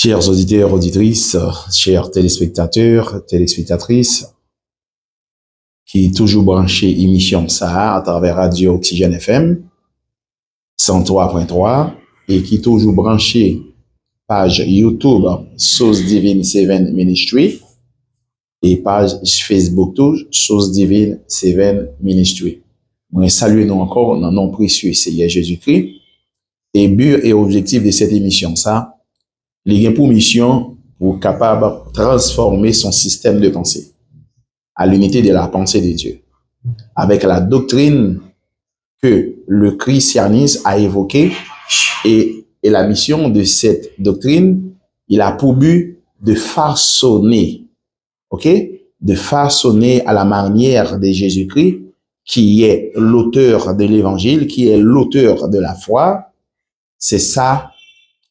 Chers auditeurs, auditrices, chers téléspectateurs, téléspectatrices, qui toujours branché émission ça à travers Radio Oxygène FM 103.3 et qui toujours branché page YouTube Source Divine Seven Ministry et page Facebook toujours Source Divine Seven Ministry. Moi salue nous encore dans nom précieux Seigneur Jésus-Christ et but et objectif de cette émission ça, il a pour mission pour capable de transformer son système de pensée à l'unité de la pensée de Dieu avec la doctrine que le christianisme a évoquée et la mission de cette doctrine, il a pour but de façonner, de façonner à la manière de Jésus-Christ, qui est l'auteur de l'évangile, qui est l'auteur de la foi. C'est ça,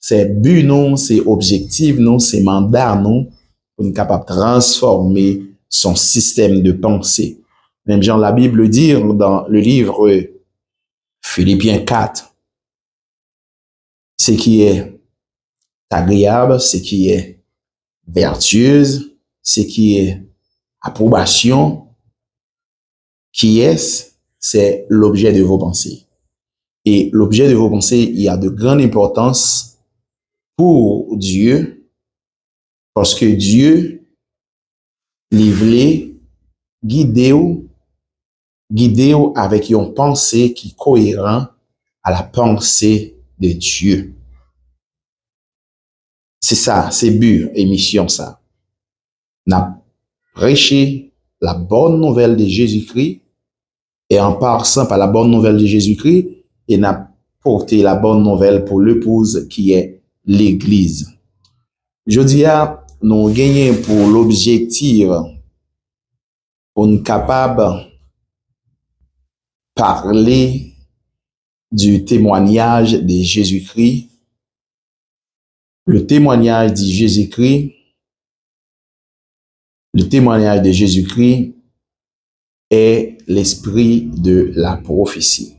c'est but non, c'est objectif non, c'est mandat non, pour être capable de transformer son système de pensée. Même Jean la Bible dit dans le livre Philippiens 4, ce qui est agréable, ce qui est vertueuse, ce qui est approbation, qui est-ce? C'est l'objet de vos pensées. Et l'objet de vos pensées, il y a de grande importance pour Dieu, parce que Dieu, il voulait guider avec une pensée qui est cohérente à la pensée de Dieu. C'est ça, c'est but, émission ça. N'a prêché la bonne nouvelle de Jésus-Christ et en passant par la bonne nouvelle de Jésus-Christ, et n'a porté la bonne nouvelle pour l'épouse qui est l'Église. Je dis à nous gagner pour l'objectif pour nous capables parler du témoignage de Jésus-Christ. Le témoignage de Jésus-Christ est l'esprit de la prophétie.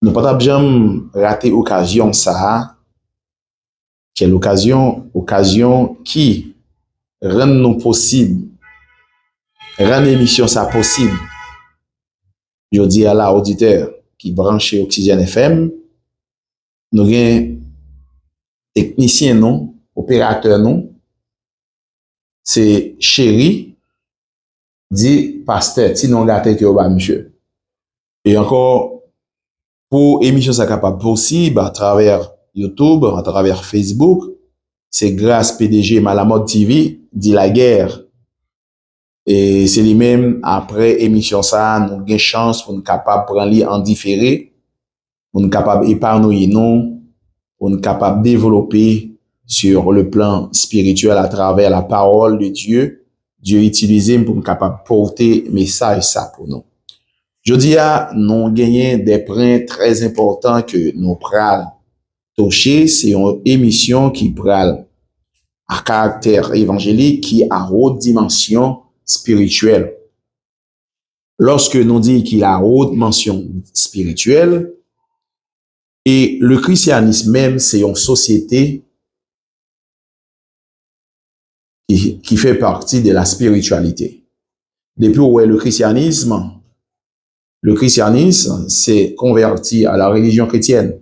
Nous pas jamais rater occasion ça, qui est l'occasion qui rend nous possible, rend l'émission ça possible. Je dis à l'auditeur qui branche Oxygène FM, nous avons technicien non, opérateur non, c'est chéri, dit pasteur, si non gâté que ba monsieur. Et encore, pour émission ça capable possible à travers YouTube, à travers Facebook, c'est grâce PDG Malamode TV, dit la guerre. Et c'est lui-même, après émission ça, nous avons chance pour nous capable prendre en différé, pour nous capable épargner nous, pour nous capable développer sur le plan spirituel à travers la parole de Dieu. Dieu utilisé pour nous capable porter message ça pour nous. Je dis à nous gagner des points très importants que nous pral toucher, c'est une émission qui pral à caractère évangélique qui a haute dimension spirituelle. Lorsque nous dit qu'il a haute dimension spirituelle, et le christianisme même, c'est une société qui fait partie de la spiritualité. Depuis où est le christianisme s'est converti à la religion chrétienne.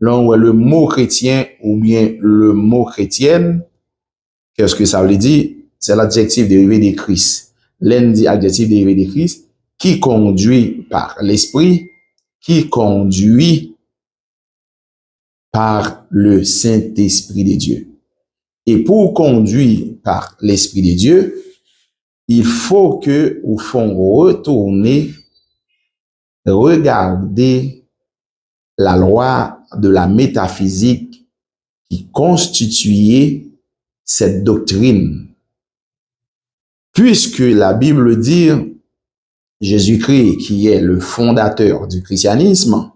Là où est le mot chrétien ou bien le mot chrétienne, qu'est-ce que ça veut dire? C'est l'adjectif dérivé de Christ. L'un dit adjectif dérivé de Christ, qui conduit par l'esprit, qui conduit par le Saint-Esprit de Dieu. Et pour conduire par l'Esprit de Dieu, il faut que, au fond, retourner, regarder la loi de la métaphysique qui constituait cette doctrine. Puisque la Bible dit, Jésus-Christ, qui est le fondateur du christianisme,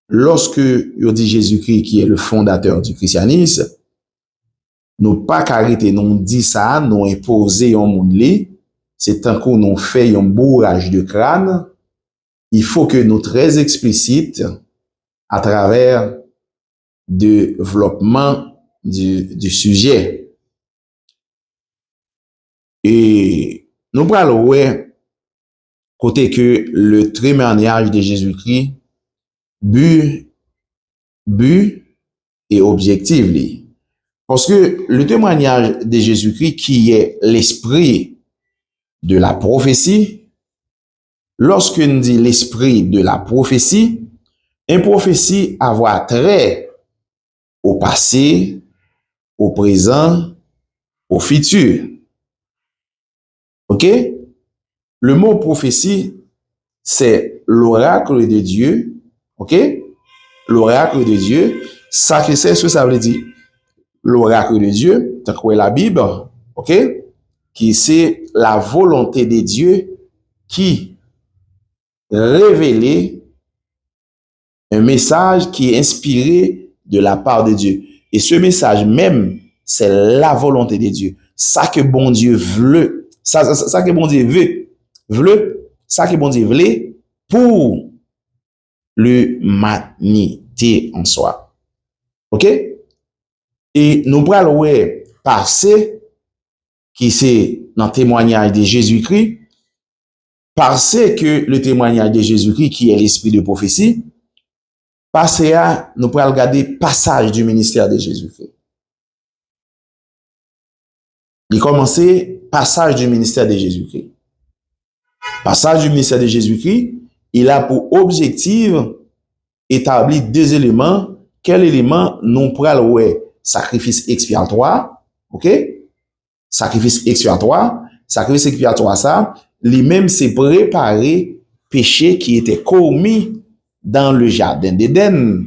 lorsque on dit Jésus-Christ, qui est le fondateur du christianisme, nous pas carité, nous dit ça, nous imposer un monde li, c'est tant qu'on nous fait un bourrage de crâne, il faut que nous très explicite à travers développement du sujet. Et nous parlons, ouais, côté que le témoignage de Jésus-Christ, but et objectif. Parce que le témoignage de Jésus-Christ, qui est l'esprit de la prophétie, lorsque nous dit l'esprit de la prophétie, une prophétie avoir trait au passé, au présent, au futur. OK? Le mot prophétie, c'est l'oracle de Dieu. OK? L'oracle de Dieu. Ça, c'est ce que ça veut dire. L'oracle de Dieu, tant que la Bible, OK? Qui c'est la volonté de Dieu qui révèle un message qui est inspiré de la part de Dieu. Et ce message même, c'est la volonté de Dieu. Ça que bon Dieu veut. Ça que bon Dieu veut. Ça que bon Dieu veut pour l'humanité en soi. OK? Et nous prenons ouais passé qui c'est dans le témoignage de Jésus-Christ, parce que le témoignage de Jésus-Christ qui est l'esprit de prophétie, passé à nous prenons regarder passage du ministère de Jésus-Christ. Il commençait passage du ministère de Jésus-Christ. Passage du ministère de Jésus-Christ, il a pour objectif établir deux éléments. Quel élément nous prenons ouais sacrifice expiatoire, OK? Sacrifice expiatoire ça, lui-même c'est préparer péché qui était commis dans le jardin d'Éden.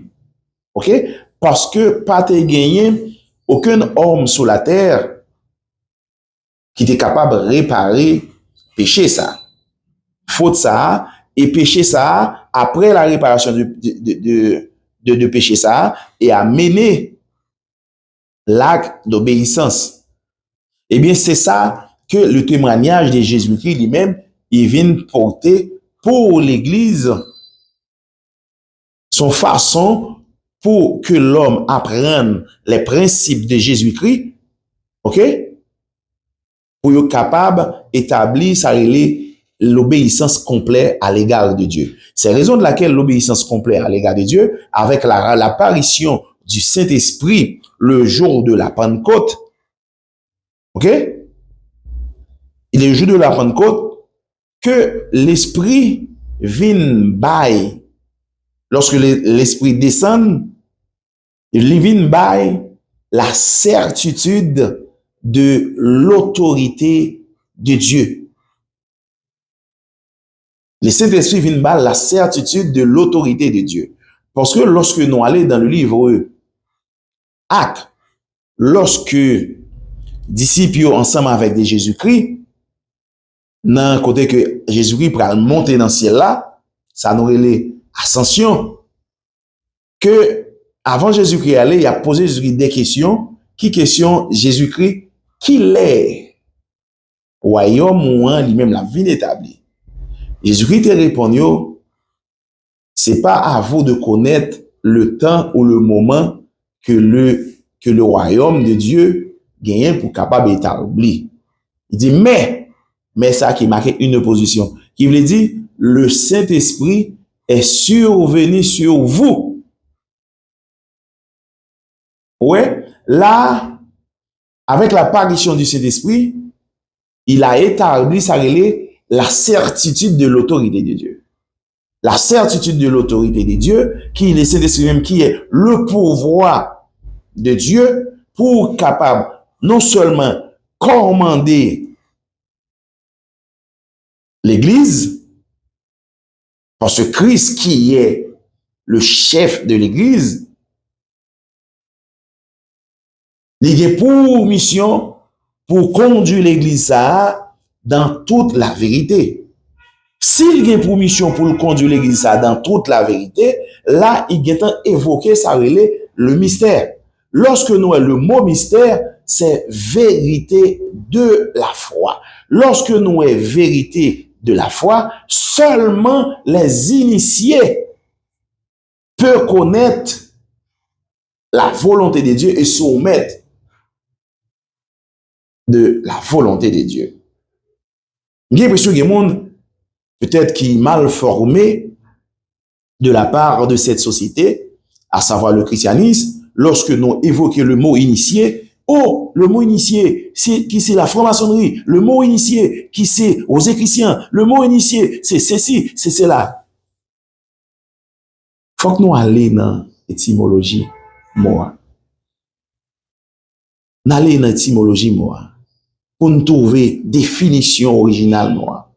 OK? Parce que pas te gagné aucun homme sur la terre qui était capable de réparer péché ça. Faute ça et péché ça après la réparation de péché ça et à mener l'acte d'obéissance. Eh bien, c'est ça que le témoignage de Jésus-Christ lui-même, il vient porter pour l'Église son façon pour que l'homme apprenne les principes de Jésus-Christ, OK? Pour être capable d'établir l'obéissance complète à l'égard de Dieu. C'est la raison de laquelle l'obéissance complète à l'égard de Dieu, avec l'apparition du Saint-Esprit le jour de la Pentecôte, OK? Il est le jour de la Pentecôte que l'Esprit vient bail. Lorsque l'Esprit descend, il vient bail la certitude de l'autorité de Dieu. Le Saint-Esprit vient bail la certitude de l'autorité de Dieu. Parce que lorsque nous allons dans le livre Actes, lorsque disciples ensemble avec des Jésus-Christ, dans côté que Jésus-Christ pour monter dans le ciel là, ça nous relève ascension, que avant Jésus-Christ aller, il a posé Jésus-Christ des questions. Qui question Jésus-Christ? Qui l'est? Royaume ou lui-même la vie établie. Jésus-Christ te répond, c'est pas à vous de connaître le temps ou le moment que le royaume de Dieu gagne pour capable d'établir. Il dit, mais ça qui marque une opposition, qui veut dire, le Saint-Esprit est survenu sur vous. Ouais, là, avec l'apparition du Saint-Esprit, il a établi la certitude de l'autorité de Dieu. La certitude de l'autorité de Dieu, qui est le Saint-Esprit même, qui est le pouvoir de Dieu pour capable non seulement commander l'Église, parce que Christ qui est le chef de l'Église, il a pour mission pour conduire l'Église ça dans toute la vérité. S'il a pour mission pour conduire l'Église ça dans toute la vérité, là, il a évoqué ça le mystère. Lorsque nous avons le mot mystère, c'est vérité de la foi. Lorsque nous avons vérité de la foi, seulement les initiés peuvent connaître la volonté de Dieu et soumettre de la volonté de Dieu. J'ai l'impression qu'il y a des gens peut-être qui mal formés de la part de cette société, à savoir le christianisme, lorsque nous évoquons le mot initié. Oh, le mot initié, qui c'est la franc-maçonnerie. Le mot initié, qui c'est aux chrétiens. Le mot initié, c'est ceci, c'est cela. Faut que nous allions dans l'étymologie, moi. Nous allons dans l'étymologie, moi, pour nous trouver définition originale, moi.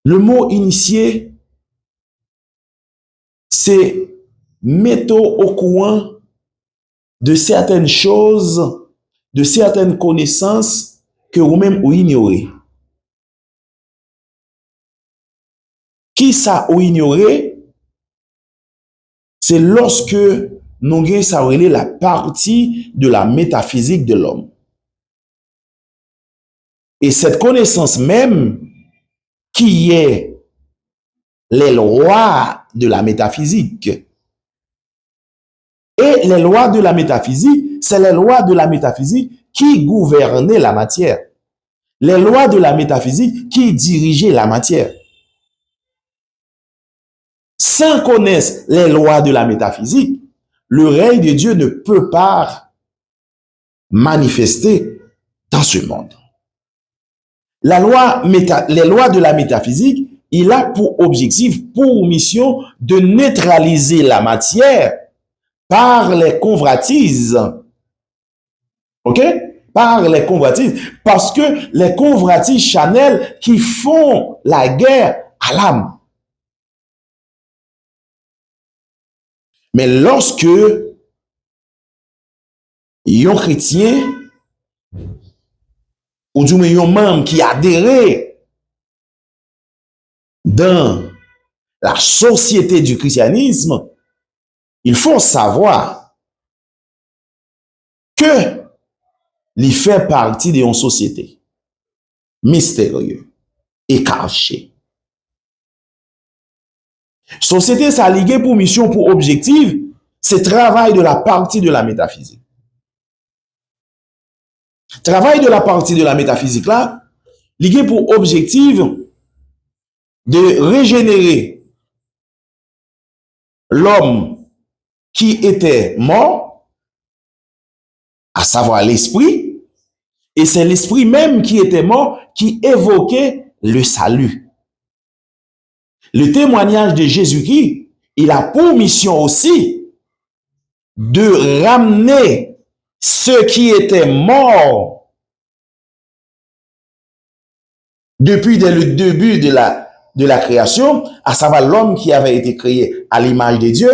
Le mot initié, c'est mettre au courant de certaines choses, de certaines connaissances que vous-même vous ignorez. Qui ça ou ignoré? C'est lorsque nous avons ça la partie de la métaphysique de l'homme. Et cette connaissance même qui est les lois de la métaphysique. Et les lois de la métaphysique, c'est les lois de la métaphysique qui gouvernaient la matière. Les lois de la métaphysique qui dirigeaient la matière. Sans connaître les lois de la métaphysique, le règne de Dieu ne peut pas manifester dans ce monde. Les lois de la métaphysique, il a pour objectif, pour mission de neutraliser la matière par les convoitises. OK? Par les convoitises. Parce que les convoitises charnelles qui font la guerre à l'âme. Mais lorsque un chrétien, ou du moins un membre qui adhère dans la société du christianisme, il faut savoir que il fait partie d'une société mystérieuse et cachée. Société, ça a ligué pour mission, pour objectif, c'est travail de la partie de la métaphysique. Travail de la partie de la métaphysique là, ligué pour objectif de régénérer l'homme qui était mort, à savoir l'esprit, et c'est l'esprit même qui était mort qui évoquait le salut. Le témoignage de Jésus-Christ, il a pour mission aussi de ramener ceux qui étaient morts depuis le début de la création, à savoir l'homme qui avait été créé à l'image de Dieu.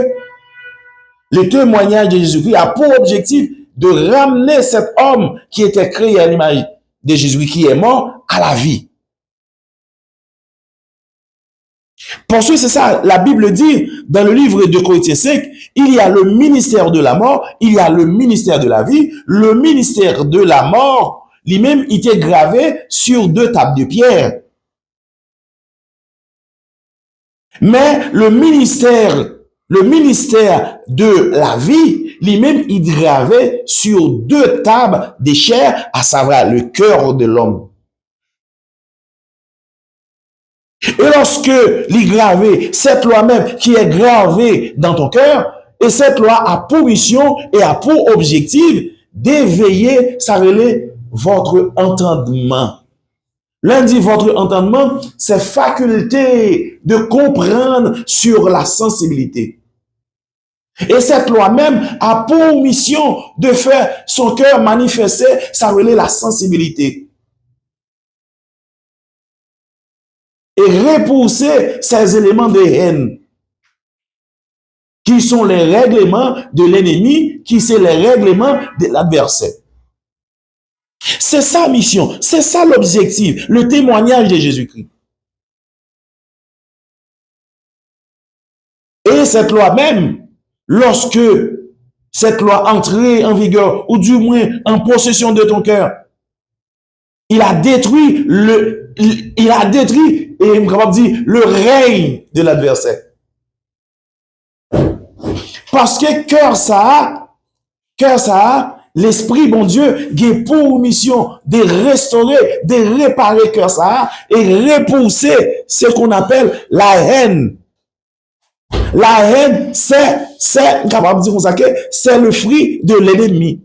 Le témoignage de Jésus-Christ a pour objectif de ramener cet homme qui était créé à l'image de Jésus, qui est mort, à la vie. Parce que c'est ça, la Bible dit, dans le livre de Corinthiens 5, il y a le ministère de la mort, il y a le ministère de la vie. Le ministère de la mort, lui-même, il était gravé sur 2 tables de pierre. Mais le ministère de la vie, lui-même, il est gravé sur 2 tables de chair, à savoir le cœur de l'homme. Et lorsque l'il gravé, cette loi même qui est gravée dans ton cœur, et cette loi a pour mission et a pour objectif d'éveiller, ça relève votre entendement. Lundi, votre entendement, c'est faculté de comprendre sur la sensibilité. Et cette loi même a pour mission de faire son cœur manifester, ça relève la sensibilité. Et repousser ces éléments de haine, qui sont les règlements de l'ennemi, qui sont les règlements de l'adversaire. C'est sa mission, c'est ça l'objectif, le témoignage de Jésus-Christ. Et cette loi même, lorsque cette loi entrait en vigueur, ou du moins en possession de ton cœur, il a détruit et capable de dire le règne de l'adversaire. Parce que cœur ça, l'esprit, bon Dieu, qui est pour mission de restaurer, de réparer cœur ça et repousser ce qu'on appelle la haine. La haine, c'est, capable de dire comme ça, que c'est le fruit de l'ennemi.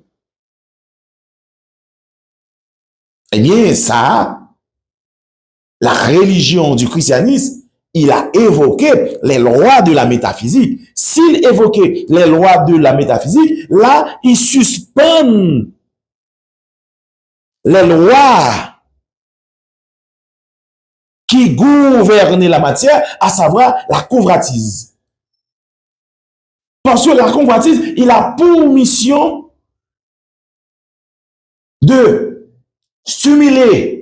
Eh bien, ça, la religion du christianisme, il a évoqué les lois de la métaphysique. S'il évoquait les lois de la métaphysique, là, il suspend les lois qui gouvernent la matière, à savoir la convoitise. Parce que la convoitise, il a pour mission de stimuler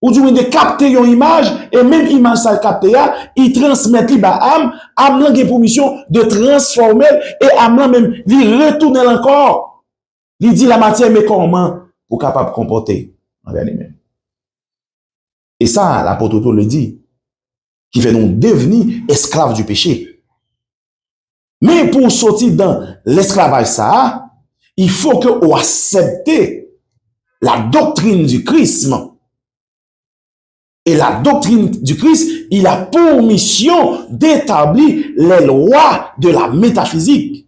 ou du moins de capter une image, et même image ça capter, il transmet li ba âme là pour mission de transformer, et âme là même, il retourne encore. Il dit la matière, mais comment pour capable de comporter envers lui-même. Et ça, l'apôtre Paul le dit, qui fait donc devenir esclave du péché. Mais pour sortir dans l'esclavage ça, il faut que vous acceptez la doctrine du Christ. Et la doctrine du Christ, il a pour mission d'établir les lois de la métaphysique.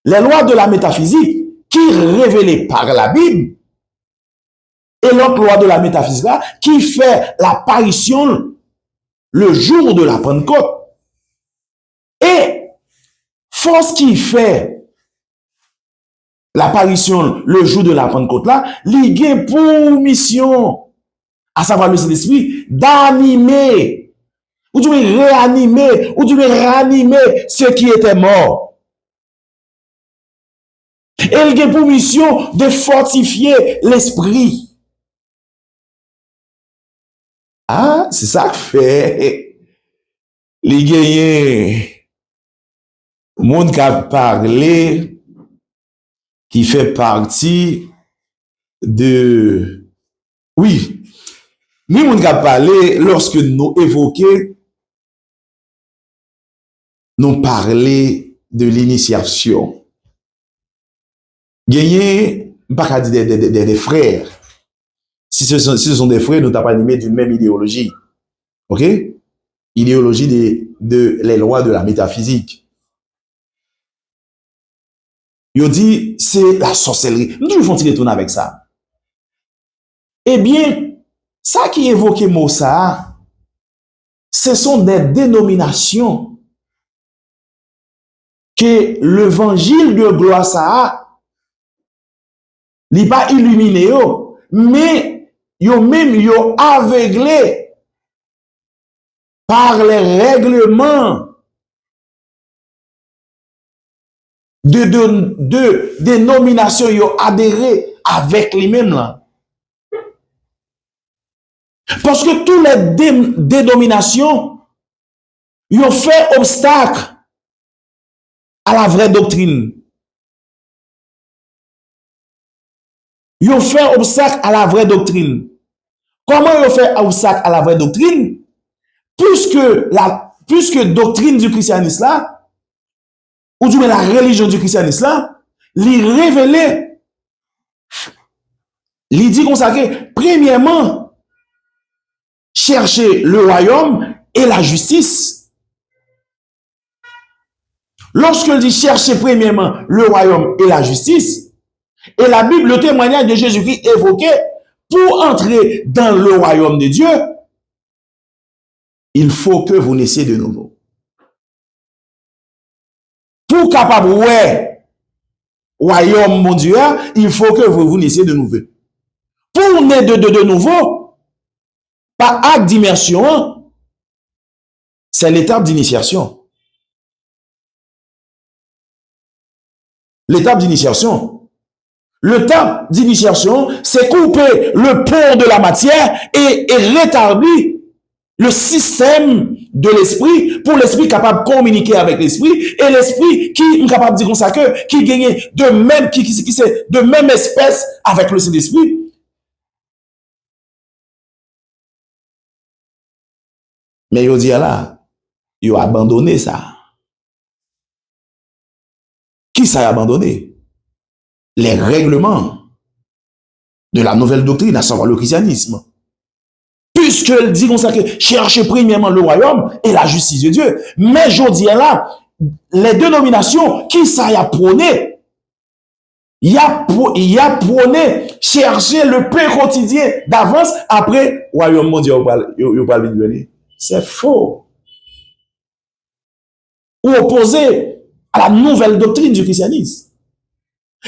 Les lois de la métaphysique qui révélées par la Bible. Et l'autre loi de la métaphysique là, qui fait l'apparition le jour de la Pentecôte. Et force qui fait l'apparition le jour de la Pentecôte là, il a pour mission, à savoir le Saint-Esprit, d'animer, ou du réanimer, ou du réanimer ceux qui étaient morts. Et il a pour mission de fortifier l'esprit. Ah, c'est ça que fait. Les gagnants, monde qui a parlé, qui fait partie de, oui, mais monde qui a parlé, lorsque nous évoquons, nous parler de l'initiation. Gagner, pas dire des frères. Si ce sont des frères, nous t'avons animé d'une même idéologie. OK? Idéologie de les lois de la métaphysique. Ils dit, c'est la sorcellerie. Nous devons retourner avec ça. Eh bien, ça qui évoque mot ça, ce sont des dénominations que l'évangile de gloire ça n'est pas illuminé, mais yo même yo aveuglé par les règlements de dénomination yo adhéré avec lui-même là. Parce que toutes les dénominations yo fait obstacle à la vraie doctrine. Yo fait obstacle à la vraie doctrine. Comment yo fait obstacle à la vraie doctrine? Puisque doctrine du christianisme là, ou du moins la religion du christianisme là, li révélé, li dit consacré, premièrement, chercher le royaume et la justice. Lorsque il dit chercher premièrement le royaume et la justice, et la Bible, le témoignage de Jésus-Christ évoqué, pour entrer dans le royaume de Dieu, il faut que vous naissiez de nouveau. Pour capable, ouais, royaume mon Dieu, il faut que vous naissiez de nouveau. Pour naître de nouveau, par acte d'immersion, c'est l'étape d'initiation. L'étape d'initiation. L'étape d'initiation, c'est couper le pont de la matière et rétablir le système de l'esprit pour l'esprit capable de communiquer avec l'esprit et l'esprit qui est capable de dire comme ça que qui gagne de même qui c'est de même espèce avec le Saint-Esprit. Mais il dit là, il a abandonné ça. ça a abandonné? Les règlements de la nouvelle doctrine, à savoir le christianisme. Puisqu'elle dit comme ça que cherchez premièrement le royaume et la justice de Dieu. Mais je dis là, les dénominations, qui ça y a prôné? Il y a prôné chercher le pain quotidien d'avance après royaume mondial. C'est faux. Ou opposé à la nouvelle doctrine du christianisme.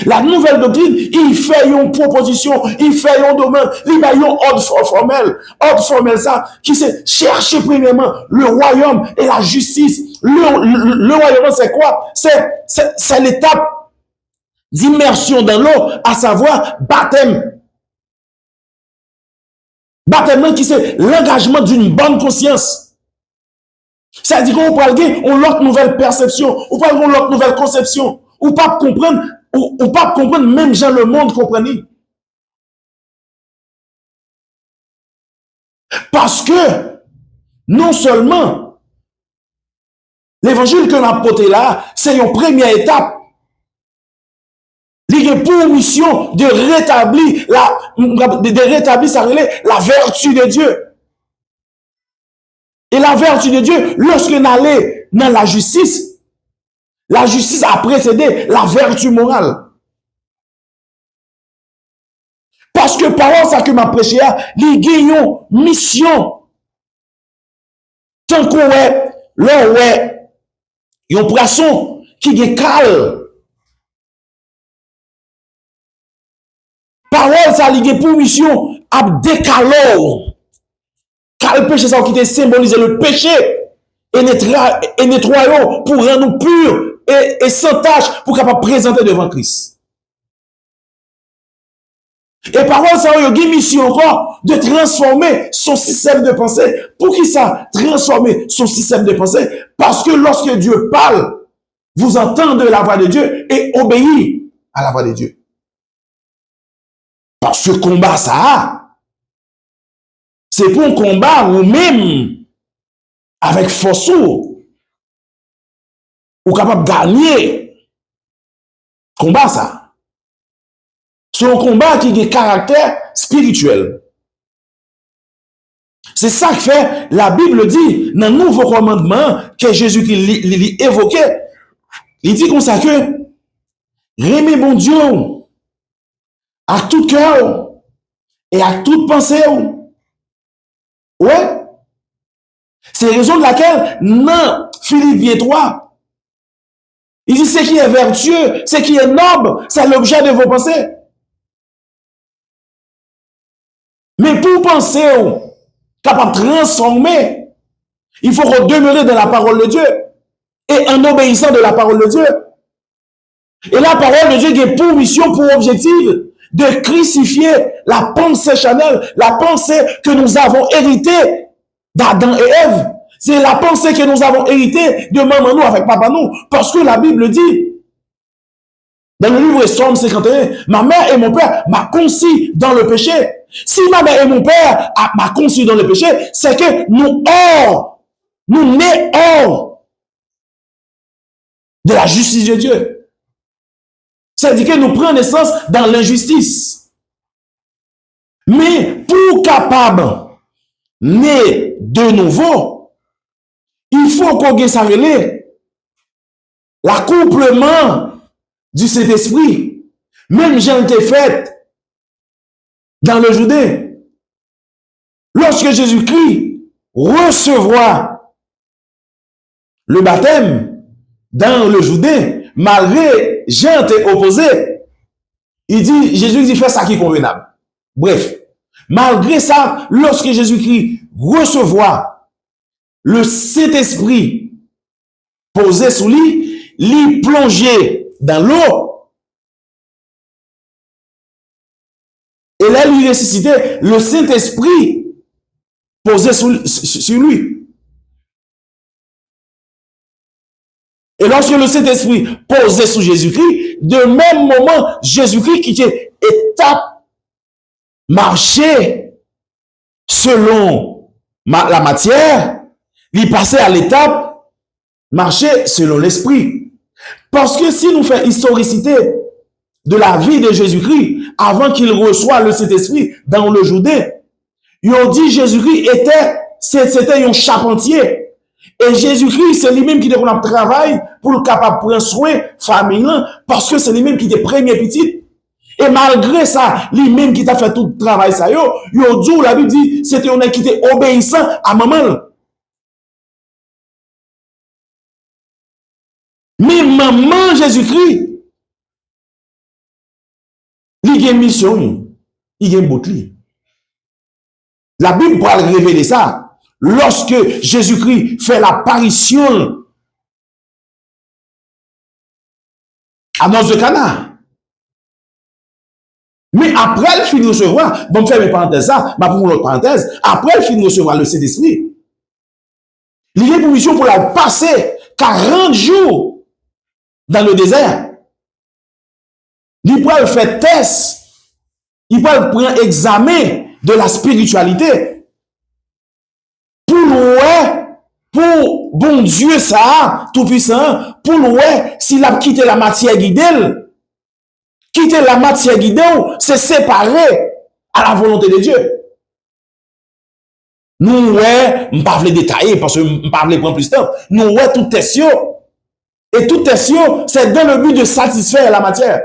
La nouvelle doctrine, il fait une proposition, il fait un domaine, il a un ordre formel. Ordre formel, ça, qui c'est chercher premièrement le royaume et la justice. Le royaume, c'est quoi? C'est l'étape d'immersion dans l'eau, à savoir baptême. Baptême qui c'est l'engagement d'une bonne conscience. C'est-à-dire qu'on parle on l'autre nouvelle perception, ou pas on l'autre nouvelle conception, ou pas comprendre, ou pas comprendre même gens le monde comprenait. Parce que non seulement l'évangile que l'on a porté là, c'est une première étape. Il y a pour mission de rétablir la vertu de Dieu. Et la vertu de Dieu, lorsqu'on allait dans la justice a précédé la vertu morale. Parce que par ça que m'a prêché, il y a une mission. Tant qu'on est, là, ouais, il y a un poisson qui est calme. Parole, ça ligue pour mission à décalor. Car le péché, ça qui te symbolise le péché et nettoyons pour rendre nous purs et sans tâche pour capable présenter devant Christ. Et parole, ça a une mission encore de transformer son système de pensée. Pour qui ça? Transformer son système de pensée. Parce que lorsque Dieu parle, vous entendez la voix de Dieu et obéissez à la voix de Dieu. Parce que combat ça, c'est pour un combat ou même avec force ou capable de gagner. Combat ça. C'est un combat qui a un caractère spirituel. C'est ça que fait la Bible dit dans le nouveau commandement que Jésus-Christ évoquait. Il dit comme ça que aimez mon Dieu à tout cœur et à toute pensée. Ouais. C'est la raison de laquelle, non, Philippiens 3, il dit ce qui est vertueux, ce qui est noble, c'est l'objet de vos pensées. Mais pour penser, capable de transformer, il faut demeurer dans la parole de Dieu et en obéissant de la parole de Dieu. Et la parole de Dieu est pour mission, pour objectif de crucifier la pensée charnelle, la pensée que nous avons héritée d'Adam et Ève. C'est la pensée que nous avons héritée de maman nous avec papa nous. Parce que la Bible dit, dans le livre Somme 51, ma mère et mon père m'a conçu dans le péché. Si ma mère et mon père m'a conçu dans le péché, c'est que nous nés hors de la justice de Dieu. C'est-à-dire que nous prenons naissance dans l'injustice. Mais pour capable né de nouveau, il faut qu'on ait ça relais. L'accouplement du Saint-Esprit, même j'ai été fait dans le Judée. Lorsque Jésus-Christ recevra le baptême dans le Judée, malgré Jean était opposé, Jésus dit fait ça qui est convenable. Bref, malgré ça, lorsque Jésus-Christ recevra le Saint-Esprit posé sous lui, lui plongé dans l'eau, et là lui ressuscité, le Saint-Esprit posé sur lui. Et lorsque le Saint-Esprit posait sur Jésus-Christ, de même moment, Jésus-Christ qui était étape marché selon la matière, il passait à l'étape marcher selon l'esprit. Parce que si nous faisons historicité de la vie de Jésus-Christ, avant qu'il reçoive le Saint-Esprit dans le Jourdain, ils ont dit Jésus-Christ c'était un charpentier. Et Jésus-Christ, c'est lui-même qui a travail pour le capable de prendre soin de la famille, parce que c'est lui-même qui était premier petit. Et malgré ça, lui-même qui a fait tout le travail, ça, la Bible dit, c'était un qui était obéissant à maman. Mais maman Jésus-Christ, il a une mission, il a une bouteille. La Bible va révéler ça. Lorsque Jésus-Christ fait l'apparition à Noce de Cana. Mais après le fin de recevoir, bon, faire mes parenthèses ça, ma pour l'autre parenthèse, après le fin de recevoir le Saint-Esprit, il y a une mission pour la passer 40 jours dans le désert. Il peut faire test, il peut prendre examen de la spiritualité. Pour bon Dieu ça, tout puissant, pour s'il a quitté la matière guidée, quitter la matière guidée, c'est séparer à la volonté de Dieu. Nous, je ne vais pas détailler parce que je ne vais pas prendre plus de temps. Nous, tout question. Et toute question, c'est dans le but de satisfaire la matière.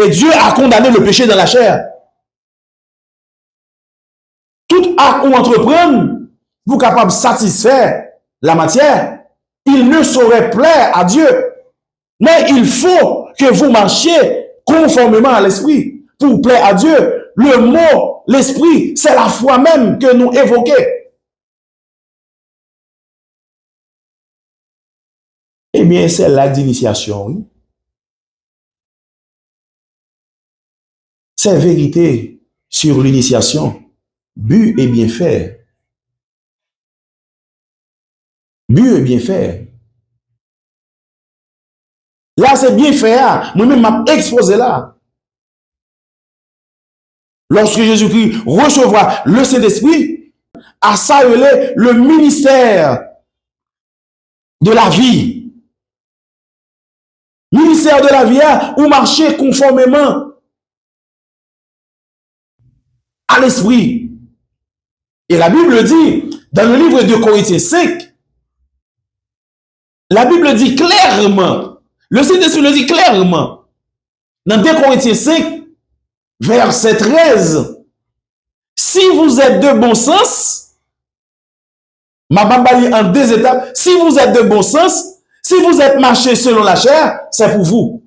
Et Dieu a condamné le péché dans la chair. Tout acte ou entreprendre, vous capable de satisfaire la matière, il ne saurait plaire à Dieu. Mais il faut que vous marchiez conformément à l'esprit pour plaire à Dieu. Le mot, l'esprit, c'est la foi même que nous évoquons. Eh bien, c'est l'acte d'initiation. Oui. C'est vérité sur l'initiation. But et bien fait. But et bien fait. Là, c'est bien fait. Moi-même, m'a exposé là. Lorsque Jésus-Christ recevra le Saint-Esprit, à ça, le ministère de la vie. Ministère de la vie, où marcher conformément à l'esprit. Et la Bible dit, dans le livre de Corinthiens 5, la Bible dit clairement, le Saint-Esprit le dit clairement, dans 2 Corinthiens 5, verset 13, si vous êtes de bon sens, ma bambali en 2 étapes, si vous êtes de bon sens, si vous êtes marché selon la chair, c'est pour vous.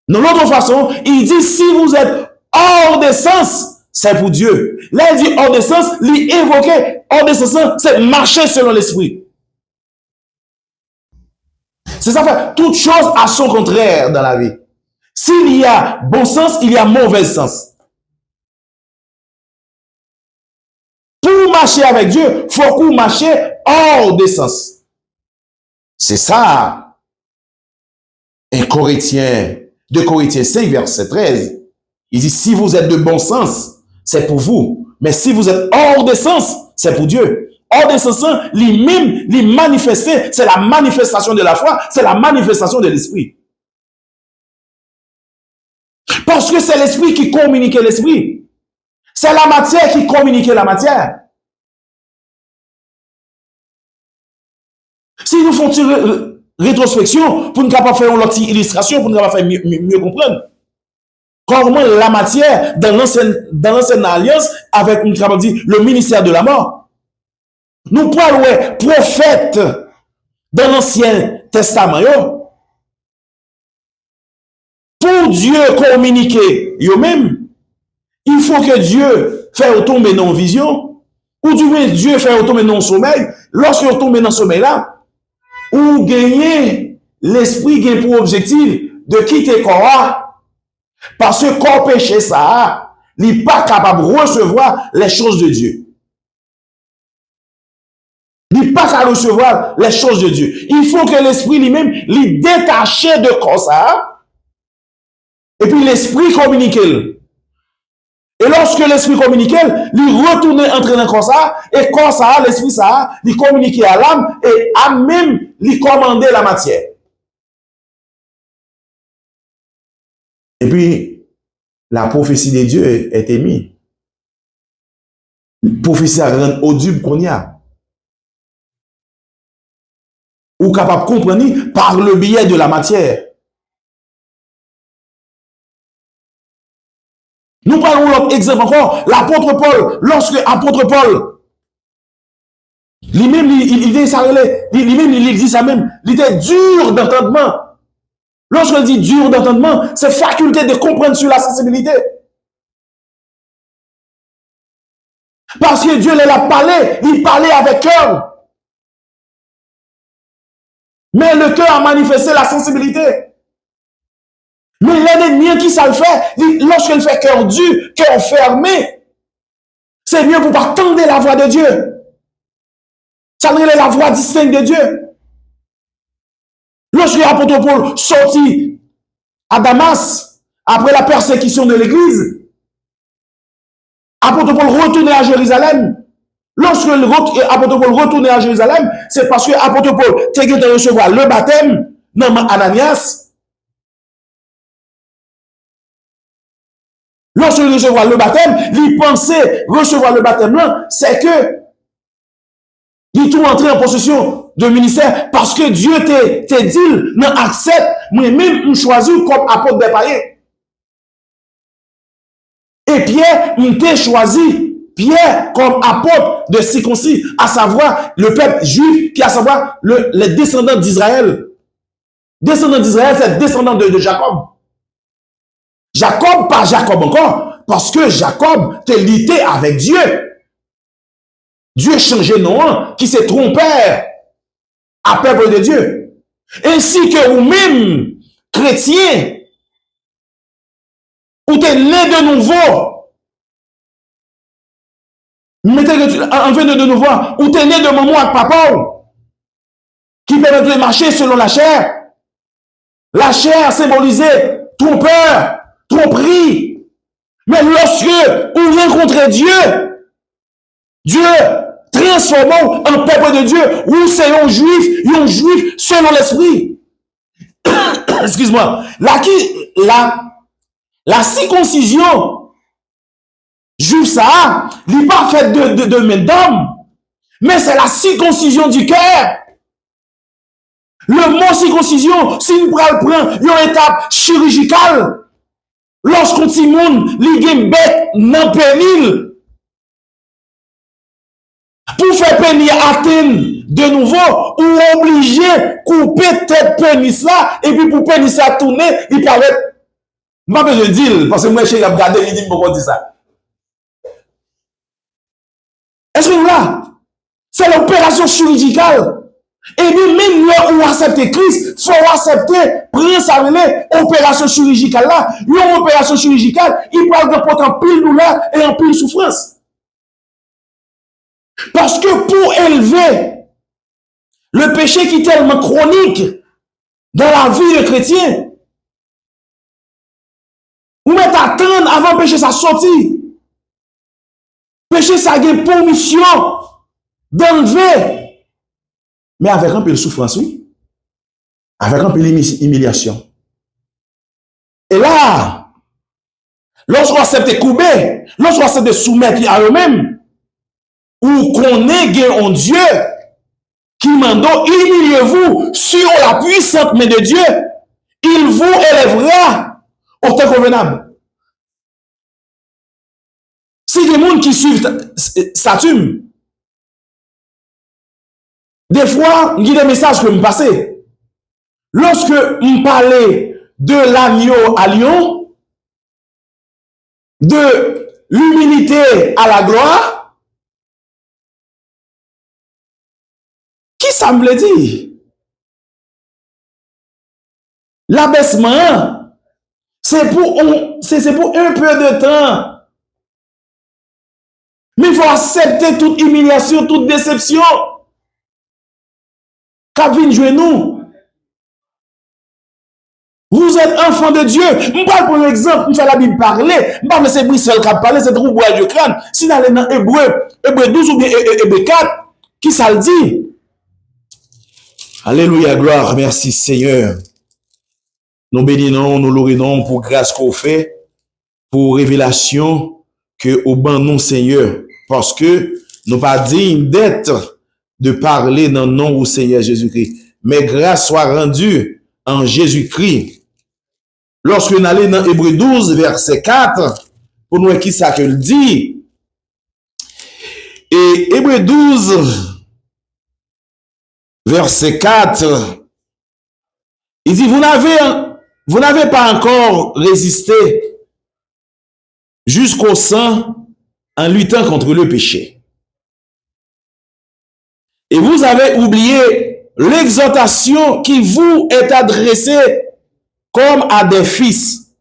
De l'autre façon, il dit si vous êtes hors de sens, c'est pour Dieu. Là, il dit hors de sens, il évoquait hors de sens, c'est marcher selon l'esprit. C'est ça, fait toute chose a son contraire dans la vie. S'il y a bon sens, il y a mauvais sens. Pour marcher avec Dieu, il faut qu'on marche hors de sens. C'est ça. Un Corinthien, 2 Corinthiens 5, verset 13. Il dit, si vous êtes de bon sens, c'est pour vous. Mais si vous êtes hors de sens, c'est pour Dieu. Hors de sens, lui-même, lui manifester, c'est la manifestation de la foi, c'est la manifestation de l'esprit. Parce que c'est l'esprit qui communique l'esprit. C'est la matière qui communique la matière. Si nous faisons une rétrospection, pour nous capable faire une autre illustration, pour nous capable faire mieux comprendre. Comment la matière dans l'ancienne alliance avec le ministère de la mort. Nous parlons prophètes dans l'Ancien Testament. Pour Dieu communiquer eux-mêmes, il faut que Dieu fasse tomber dans une vision, ou du moins Dieu fasse tomber dans le sommeil. Lorsque vous tombez dans le sommeil là, ou gagnez l'esprit gagne pour objectif de quitter le corps. Parce que corps péché ça, il n'est pas capable de recevoir les choses de Dieu. Il n'est pas capable de recevoir les choses de Dieu. Il faut que l'esprit lui-même lui détache de corps ça. Et puis l'esprit communique. Et lorsque l'esprit communiquait, il retournait entrer dans le corps ça, et corps ça, l'esprit ça, il communiquait à l'âme, et âme même, il commandait la matière. Et puis, la prophétie de Dieu est émise. Prophétie à grande audible qu'on y a. Ou capable de comprendre par le biais de la matière. Nous parlons l'autre exemple encore, l'apôtre Paul, lorsque l'apôtre Paul, lui-même, il dit ça, lui-même, il dit ça même, il était dur d'entendement. Lorsqu'on dit dur d'entendement, c'est faculté de comprendre sur la sensibilité. Parce que Dieu l'a parlé, il parlait avec cœur. Mais le cœur a manifesté la sensibilité. Mais l'ennemi qui ça le fait, lorsqu'il fait cœur dur, cœur fermé, c'est mieux pour pas tendre la voix de Dieu. Ça veut dire la voix distincte de Dieu. Lorsque l'apôtre Paul sortit à Damas, après la persécution de l'église, l'apôtre Paul retournait à Jérusalem. Lorsque l'apôtre Paul retournait à Jérusalem, c'est parce que l'apôtre Paul était de recevoir le baptême dans Ananias. Lorsqu'il recevait le baptême, il pensait recevoir le baptême là, c'est que il tout entré en possession de ministère parce que Dieu te dit, non, accepte, moi-même, je choisis comme apôtre des païens. Et Pierre, m'était choisi, Pierre comme apôtre de circoncis, à savoir le peuple juif, qui à savoir les descendants d'Israël. Descendants d'Israël, c'est descendants de Jacob. Jacob, pas Jacob encore, parce que Jacob te lité avec Dieu. Dieu changeait nom, qui s'est trompé à peuple de Dieu. Ainsi que vous-même, chrétiens, ou t'es né de nouveau. Mettez en fait de nouveau, ou t'es né de maman avec papa, qui permet de marcher selon la chair. La chair symbolisait trompeur, tromperie. Mais lorsque vous rencontrez Dieu, Dieu transforme en peuple de Dieu, où c'est un juif selon l'esprit. Excuse-moi. La circoncision, juif ça, n'est pas faite de main d'homme, mais c'est la circoncision du cœur. Le mot circoncision, si nous prenons une étape chirurgicale, lorsqu'on dit moun, li gen bête nan pénil, pour faire pénis atteindre de nouveau, ou obligé couper tête pénis là, et puis pour pénis à tourner, il paraît. Moi, je dis, parce que moi, je suis regardé, il dit, pourquoi dit ça. Est-ce que là, c'est l'opération chirurgicale. Et puis, même là où accepter Christ, il faut accepter, prendre sa relais, opération chirurgicale là. Une opération chirurgicale, il parle de pourtant pile douleur et en pile souffrance. Parce que pour élever le péché qui est tellement chronique dans la vie de chrétien, vous mettez à attendre avant péché ça sortir. Péché ça a pour mission d'enlever. Mais avec un peu de souffrance, oui. Avec un peu d'humiliation. Et là, lorsqu'on accepte couper, lorsqu'on accepte soumettre à eux-mêmes, ou qu'on est en Dieu, qui mande humiliez-vous sur la puissante main de Dieu, il vous élèvera au temps convenable. Si les gens qui suivent Saturne, des fois, il y a des messages que me passe. Lorsque on parlait de l'agneau à lion, de l'humilité à la gloire, qui ça me dit? L'abaissement, c'est pour un peu de temps. Mais il faut accepter toute humiliation, toute déception. Qu'a vient jouer nous. Vous êtes enfant de Dieu. Je parle pour exemple, je fais la Bible parler. Je parle de ces Bruxelles qui parler, c'est roubois de crâne. Si vous allez dans Hébreu 12 ou bien Hébreu 4, qui ça le dit? Alléluia, gloire, merci Seigneur. Nous bénissons, nous louons pour grâce qu'on fait, pour révélation que au ban non Seigneur. Parce que nous pas dignes d'être, de parler dans le nom au Seigneur Jésus-Christ. Mais grâce soit rendue en Jésus-Christ. Lorsque nous allons dans Hébreu 12, verset 4, pour nous qui ça que le dit. Et Hébreu 12, verset 4, il dit, vous n'avez pas encore résisté jusqu'au sang en luttant contre le péché. Et vous avez oublié l'exhortation qui vous est adressée comme à des fils.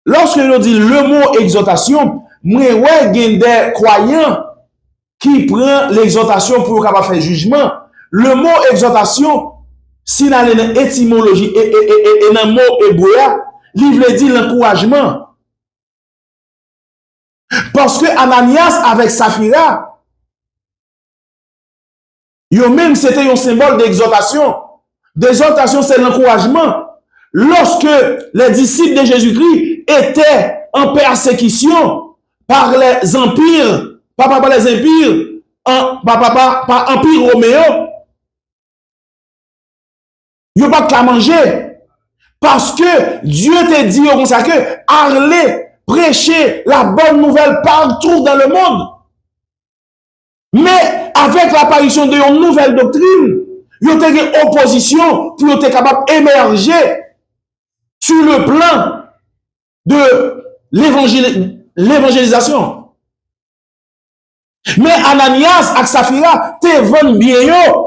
Lorsque l'on dit le mot exhortation, moi, ouais, il y a des croyants qui prennent l'exhortation pour capable faire jugement. Le mot exhortation, si dans l'étymologie et dans le mot hébreu, il veut dire l'encouragement. Parce que Ananias avec Saphira, même c'était un symbole d'exhortation. D'exhortation, c'est l'encouragement. Lorsque les disciples de Jésus-Christ étaient en persécution par les empires, par les empires, par empire roméen, ils n'ont pas qu'à manger. Parce que Dieu t'a dit comme ça que allez prêcher la bonne nouvelle partout dans le monde. Mais avec l'apparition de une nouvelle doctrine, il y a une opposition pour être capable d'émerger sur le plan de l'évangélisation. Mais Ananias et Saphira te vendent bien yo.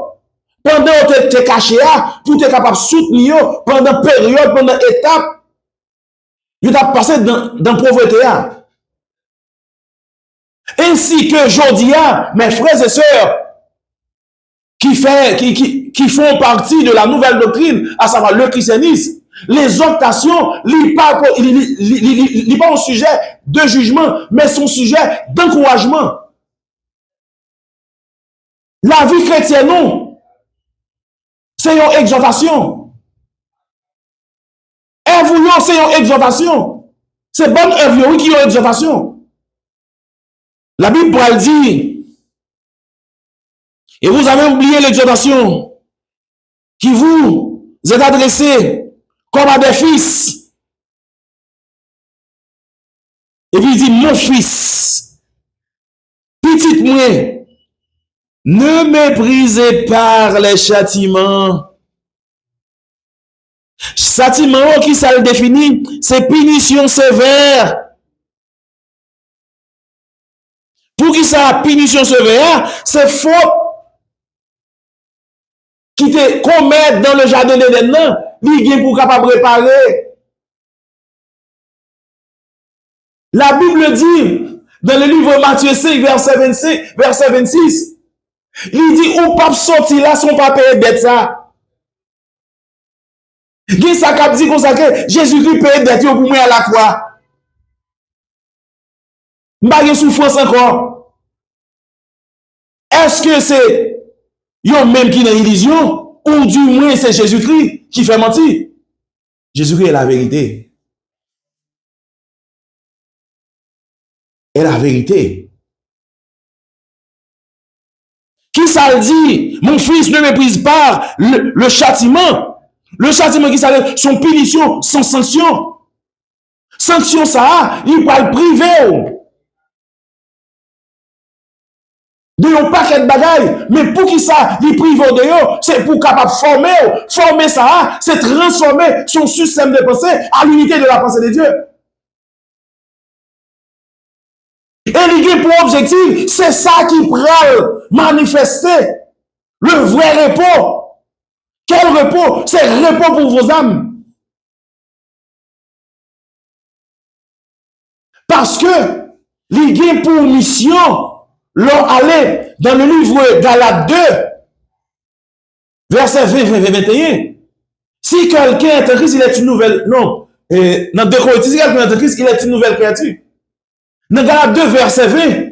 Pendant que tu es caché, pour être capable de soutenir pendant période, pendant étape, tu as passé dans la pauvreté. Ainsi que aujourd'hui, mes frères et sœurs, qui font partie de la nouvelle doctrine, à savoir le christianisme, les optations, n'est pas un sujet de jugement, mais son sujet d'encouragement. La vie chrétienne, non, c'est une exhortation. Œuvre, c'est une exhortation. C'est bonne œuvre, oui, qui est une exhortation. La Bible dit, et vous avez oublié l'exhortation qui vous est adressée comme à des fils. Et puis il dit, mon fils, petit moi, ne méprisez pas les châtiments. Châtiment qui ça le définit, c'est punition sévère. Pour qui ça, punition sévère, c'est faute qui te commettent dans le jardin d'Éden, il vient pour capable préparer. La Bible dit, dans le livre Matthieu 5, verset 25, verset 26, il dit, ou pas sorti là, son pas payer dette ça. Qui ça cap dit comme ça que Jésus-Christ paye dette pour moi à la croix. M'pa souffrance encore. Est-ce que c'est yon même qui dans l'illusion ou du moins c'est Jésus-Christ qui fait mentir? Jésus-Christ est la vérité. Est la vérité. Qui ça le dit? Mon fils ne méprise pas le châtiment. Le châtiment qui s'appelle son punition sans sanction. Sanction ça, il va le priver de un paquet de bagailles. Mais pour qui ça, il prive de yo, c'est pour capable former. Former ça, c'est transformer son système de pensée à l'unité de la pensée de Dieu. Et l'idée pour objectif, c'est ça qui prend manifester le vrai repos. Quel repos? C'est repos pour vos âmes. Parce que l'idée pour mission, l'on allait dans le livre Galates 2, verset 20-21, Si quelqu'un est en Christ, il est une nouvelle. Non. Dans 2 Corinthiens, si quelqu'un est en Christ, il est une nouvelle créature. Dans Galates 2, verset 20,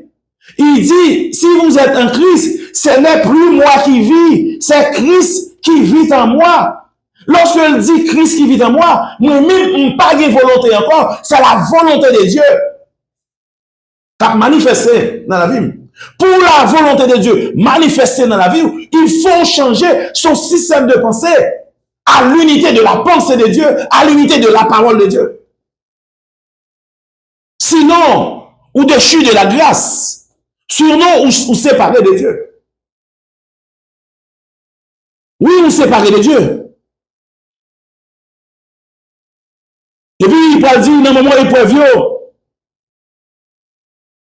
il dit, si vous êtes en Christ, ce n'est plus moi qui vis, c'est Christ qui vit en moi. Lorsque il dit Christ qui vit en moi, moi-même, pas de volonté encore, c'est la volonté de Dieu qui a manifesté dans la vie. Pour la volonté de Dieu manifestée dans la vie, il faut changer son système de pensée à l'unité de la pensée de Dieu, à l'unité de la parole de Dieu. Sinon, ou déchu de la grâce, sinon, ou séparé de Dieu. Oui, ou séparé de Dieu. Et puis, il peut dire, dans le moment épreuve,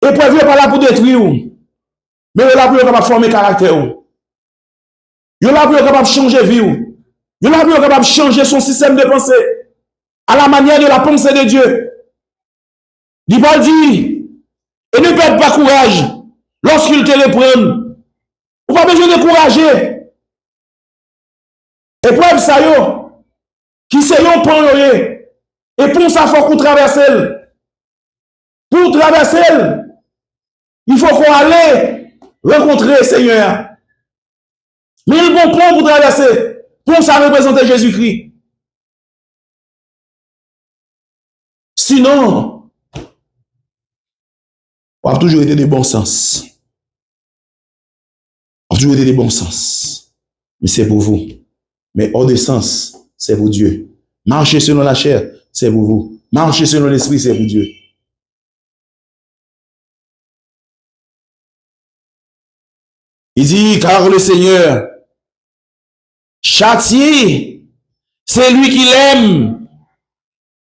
épreuve pas là pour détruire, mais il est là pour capable former caractère. Il est là pour capable changer la vie. Il est là pour capable changer son système de pensée à la manière de la pensée de Dieu. Il va dire, et ne perd pas courage lorsqu'il te reprend. Vous pas besoin de décourager. Épreuve ça yo, qui c'est yon pan yo. Et pour ça, il faut qu'on traverse. Pour traverser, il faut qu'on aille rencontrer le Seigneur. Mais il bon plan pour traverser. Pour ça représenter Jésus-Christ. Sinon, on a toujours été de bon sens. On a toujours été de bon sens. Mais c'est pour vous. Mais hors de sens, c'est pour Dieu. Marcher selon la chair, c'est pour vous. Marcher selon l'esprit, c'est pour Dieu. Il dit, car le Seigneur châtie, c'est lui qui l'aime.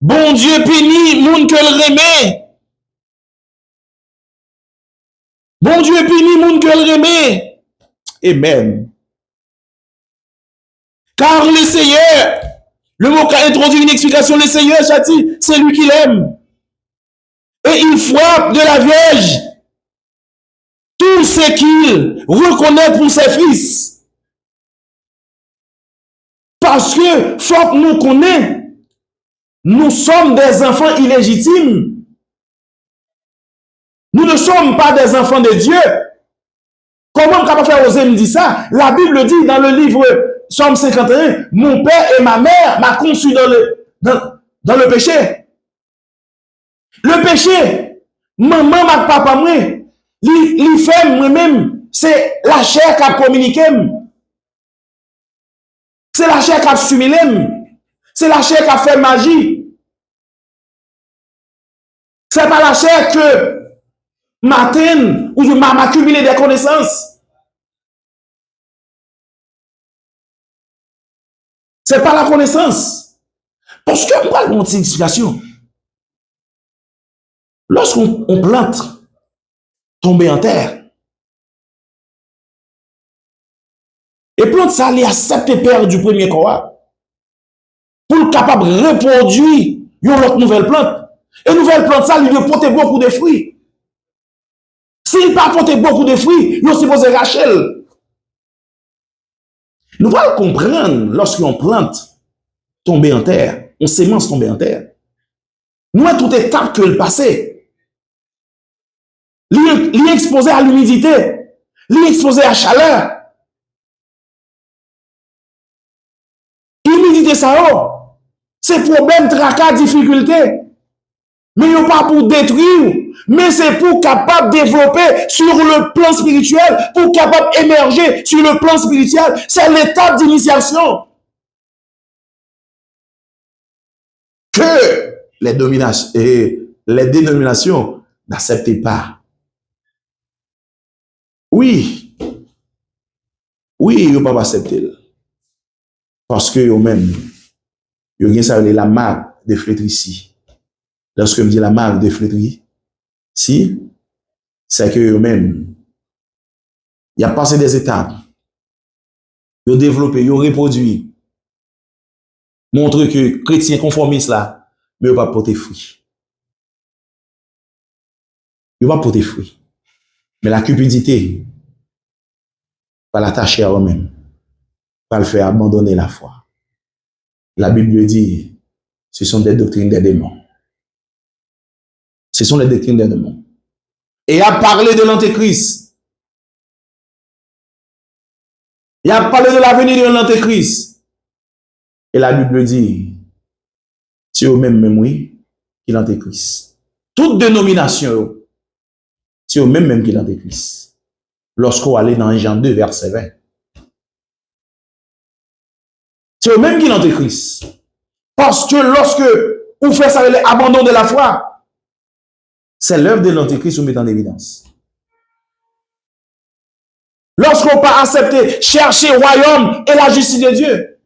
Bon Dieu punit, moun que le remet. Bon Dieu punit, moun que le remet. Amen. Car le Seigneur, le mot qui a introduit une explication, le Seigneur châtie, c'est lui qui l'aime. Et il frappe de la Vierge tout ce qu'il reconnaît pour ses fils. Parce que, faut que nous connaissons, nous sommes des enfants illégitimes. Nous ne sommes pas des enfants de Dieu. Comment on peut faire oser me dire ça? La Bible dit dans le livre Somme 51, mon père et ma mère m'a conçu dans le péché. Le péché, maman, ma papa, moi, li fait moi-même, c'est la chair qui a communiqué. C'est la chair qui a stimulé. C'est la chair qui a fait magie. C'est pas la chair que matin où je m'a accumulé des connaissances. C'est pas la connaissance. Parce que moi, une petite explication. Lorsqu'on plante, tomber en terre, et plante ça, il accepte perdre du premier corps pour être capable de reproduire une autre nouvelle plante. Et nouvelle plante, ça, il doit porter beaucoup de fruits. S'il pas porter beaucoup de fruits, il est supposé Rachel. Nous allons comprendre lorsqu'on plante tomber en terre, on sémence tomber en terre. Nous avons toute étape que le passé. Lui exposé à l'humidité, lui exposé à la chaleur. Humidité ça, c'est problème, tracas, difficulté. Mais il n'est pas pour détruire, mais c'est pour capable de développer sur le plan spirituel, pour capable d'émerger sur le plan spirituel. C'est l'étape d'initiation. Que les dominations et les dénominations n'acceptent pas. Oui, ils ne peuvent pas accepter. Parce que eux-mêmes, ils ont ça la marque de flétrie. Lorsque je dis la marque de flétrie, si, c'est que eux-mêmes, il y a passé des étapes. Ils ont développé, ils ont reproduit. Montre que chrétiens conformistes là, mais ils ne peuvent pas porter fruit. Ils ne peuvent pas porter fruit. Mais la cupidité, pas l'attacher à eux-mêmes, pas le faire abandonner la foi. La Bible dit, ce sont des doctrines des démons. Ce sont les doctrines des démons. Et a parlé de l'Antéchrist. Il a parlé de la venue de l'Antéchrist. Et la Bible dit, c'est au même oui, qui l'Antéchrist. Toute dénomination, c'est au même qui l'Antéchrist. Lorsqu'on allait dans Jean 2, verset 20. C'est au même qui l'Antéchrist. Parce que lorsque vous faites ça, l'abandon de la foi, c'est l'œuvre de l'Antéchrist qui vous met en évidence. Lorsqu'on pas accepter, chercher le royaume et la justice de Dieu,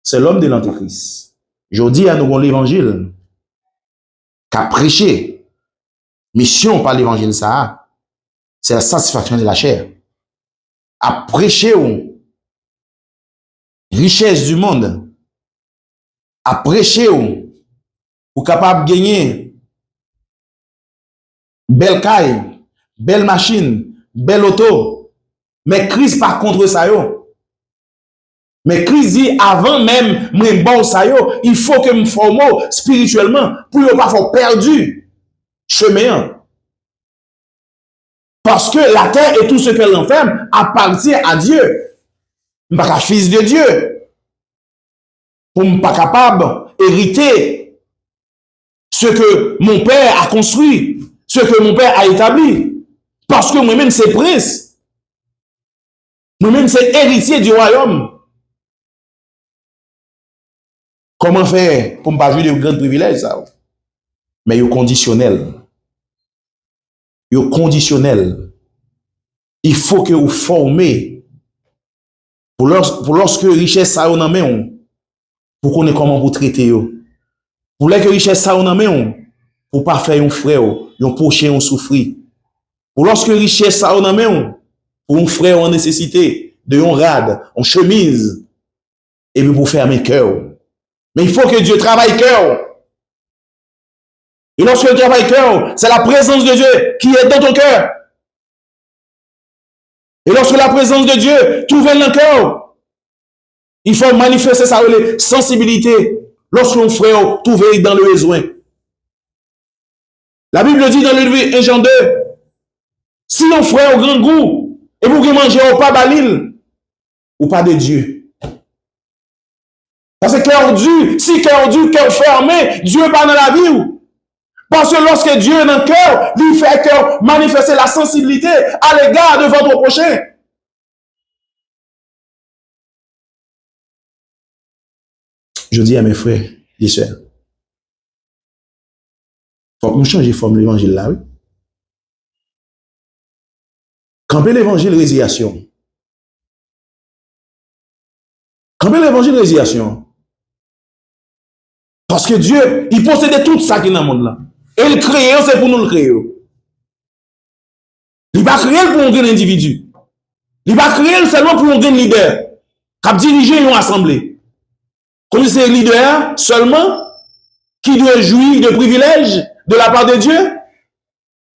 c'est l'homme de l'Antéchrist. Je dis à nous l'évangile qu'a prêché, mission par l'évangile ça, c'est la satisfaction de la chair. À prêcher aux richesses du monde, à prêcher ou capable de gagner belle caille, belle machine, belle auto. Mais Christ par contre ça yo. Mais Christ dit avant même moi bon ça yo, il faut que me forme spirituellement pour ne pas faire perdu chemin. Parce que la terre et tout ce qu'elle enferme appartient à Dieu. Je ne suis pas fils de Dieu. Pour ne pas capable d'hériter ce que mon père a construit, ce que mon père a établi. Parce que moi-même, c'est prince. Moi-même, c'est héritier du royaume. Comment faire pour ne pas jouir de grands privilèges, ça? Mais il est conditionnel. Il est conditionnel. Il faut que vous formez pour lorsque richesse ça en main, pour qu'on ait comment vous traiter yo. Pour que richesse ça en main, pour pas faire un frère, un prochain, un souffrir. Pour lorsque richesse ça en main, pour un frère en nécessité, de un rade, en chemise, et puis pour faire mes cœurs. Mais il faut que Dieu travaille cœur. Et lorsque Dieu travaille cœur, c'est la présence de Dieu qui est dans ton cœur. Et lorsque la présence de Dieu trouve dans le cœur, il faut manifester sa sensibilité lorsque un frère trouve dans le besoin. La Bible dit dans le livre 1 Jean 2, si un frère au grand goût, et vous qui mangez au pas balil, ou pas de Dieu. Parce que cœur dur, si cœur dur, cœur fermé, Dieu n'est pas dans la vie. Parce que lorsque Dieu est dans le cœur, lui fait que manifester la sensibilité à l'égard de votre prochain. Je dis à mes frères et sœurs, il faut que nous changions de forme l'évangile là, oui. Camper l'évangile résiliation. Camper l'évangile résiliation. Parce que Dieu, il possédait tout ça qui est dans le monde là. Et il crée, c'est pour nous le créer. Il va créer pour un grand individu. Il va créer seulement pour un grand leader. Qui diriger une assemblée. Comme c'est leader seulement qui doit jouir de privilèges de la part de Dieu.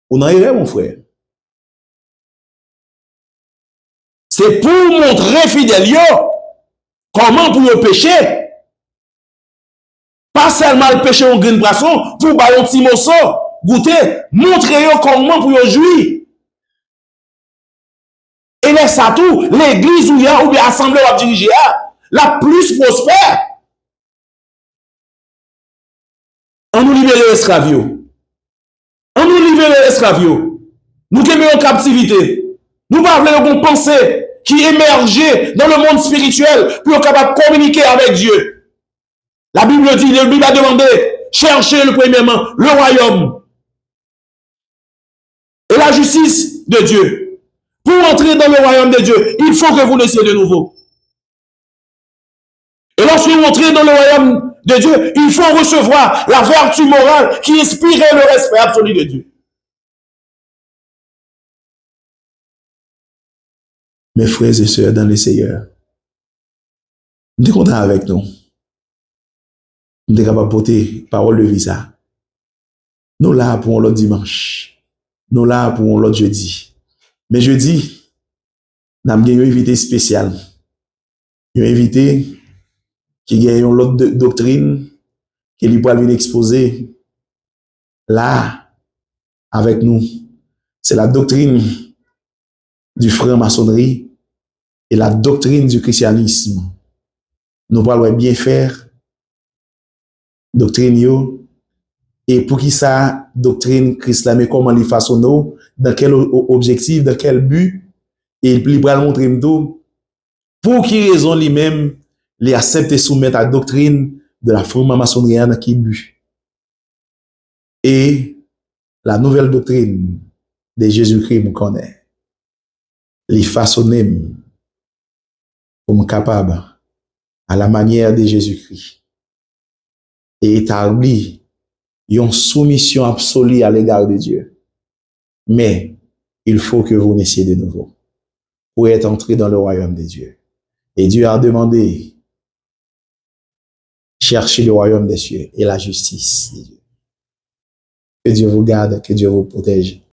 On en est mon frère. C'est pour montrer fidèle comment pour le pécher. Pas seulement le péché en grain de poisson, pour un petit morceau, goûter, montrer comment pour le jouir. Et laisse ça tout, l'église ou bien l'assemblée ou diriger, la plus prospère. On nous libère l'esclavio. On nous libère l'esclavio. Nous qui en captivité. Nous pas voulons penser qui émergeait dans le monde spirituel pour être capable de communiquer avec Dieu. La Bible dit, la Bible a demandé, cherchez le premièrement le royaume et la justice de Dieu. Pour entrer dans le royaume de Dieu, il faut que vous naissiez de nouveau. Et lorsque vous entrez dans le royaume de Dieu, il faut recevoir la vertu morale qui inspirait le respect absolu de Dieu. Mes frères et sœurs dans le Seigneur, nous sommes contents avec nous. Nous sommes capables de porter parole de vie ça. Nous là pour l'autre dimanche. Nous là pour l'autre jeudi. Mais jeudi, nous avons un invité spécial. Un invité qui gagne l'autre doctrine, qui lui pourra venir exposer là, avec nous. C'est la doctrine du franc-maçonnerie et la doctrine du christianisme. Nous parlons bien faire doctrine yo, et pour qui ça doctrine christiane comment les façonne, dans quel objectif, dans quel but, et il va montrer tout pour qui raison lui-même les accepter soumettre à la doctrine de la franc-maçonnerie dans qui but. Et la nouvelle doctrine de Jésus-Christ me connaît. Les façonner comme capable à la manière de Jésus-Christ et établir une soumission absolue à l'égard de Dieu. Mais il faut que vous naissiez de nouveau pour être entré dans le royaume de Dieu. Et Dieu a demandé, cherchez le royaume des cieux et la justice de Dieu. Que Dieu vous garde, que Dieu vous protège.